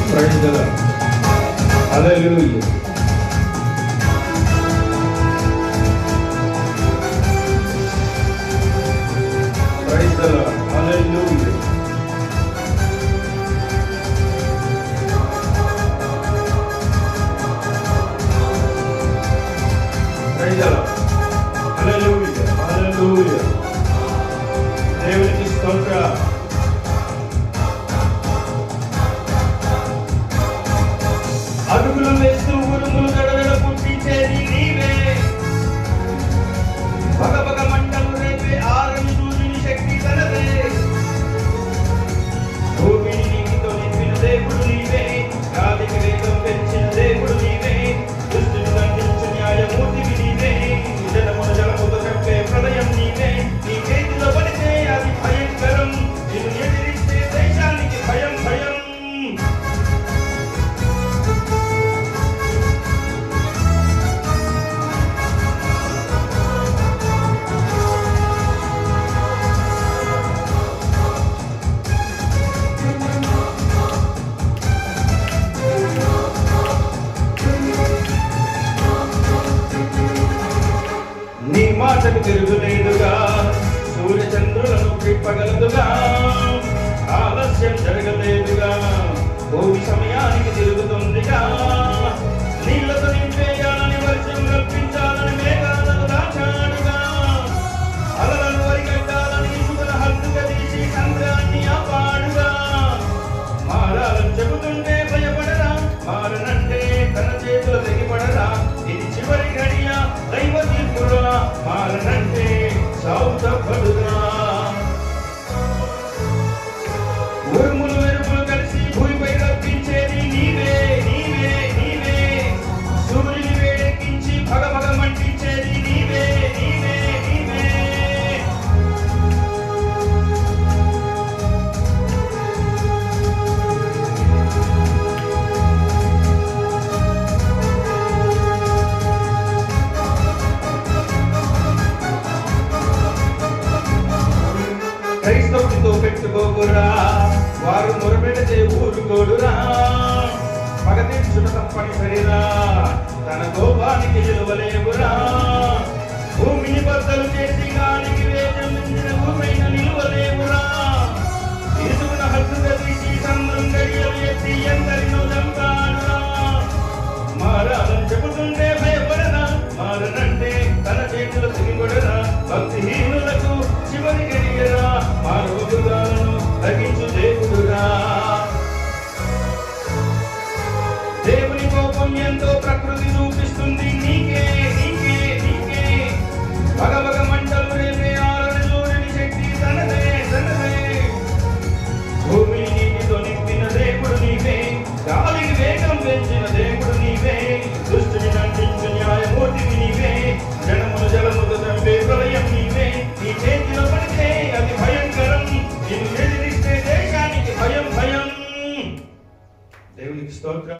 Praise the Lord. Hallelujah. Praise the Lord. Hallelujah. Praise the Lord. Hallelujah. Hallelujah. దేవునికి స్తోత్రం. అడుగులు వేస్తూ ఉరుములు గడగడ పుట్టించేది నీవే. భగభగ మంటలు రేపే ఆరని సూర్యుని శక్తి తనదే. భూమిని నీటితో నింపిన దేవుడు నీవే. గాలికి వేగం పెంచిన దేవుడు నీవే. దుష్టుని దండించు న్యాయమూర్తివి నీవే. జలమున జలముతో చెప్పే ప్రళయం నీవే. నీ చేతిలో పడితే అది భయంకరం. నిన్ను ఎదిరిస్తే దేశానికి భయం భయం. నీ మాటకు తిరుగులేదుగా. సూర్య చంద్రులను తిప్పగలదుగా. ఆలస్యం జరగలేదుగా. భూమి సమయానికి తిరుగుతుందిగా. నీళ్లతో నింపేయాలని వర్షం రప్పించాలని మేఘాలను దాచాడుగా. అలలను వరిగట్టాలని ఇసుకల హద్దుగా తీసి సంద్రాన్ని ఆపాడుగా. మారాలని చెబుతుంటే భయపడరా. మారనంటే తన చేతుల తెగిపడరా. ఇది చివరి గడియ దైవ తీర్పురా. మారనంటే సావు తప్పదురా. ఉరుములు మెరుపులు కలిసి భూమిపై రప్పించేది నీవే నీవే నీవే. సూర్యుని వేడెక్కించి భగభగ మంటించేది నీవే నీవే నీవే. క్రైస్తవుడితో పెట్టుకోకురా. వారు మొరపెడితే ఊరుకోడురా. పగ తీర్చుట తప్పనిసరిరా. తన కోపానికి నిలువలేవురా. భూమిని బద్దలు చేసి గాలికి వేగం మించిన భూమైన నిలువలేవురా. తీసుకున్న హద్దుగా తీసి సంద్రం గడియలు ఎత్తి ఎందరినో చంపాడురా. మారాలని చెబుతుంటే భయపడరా. మారనంటే తన చేతులు తిరిగొడరా. భక్తిహీనులకు చివరి గడియరా. మానవులను తగ్గించు దేవుడురా. దేవుని కోపం ఎంతో ప్రకృతి చూపిస్తుంది నీకే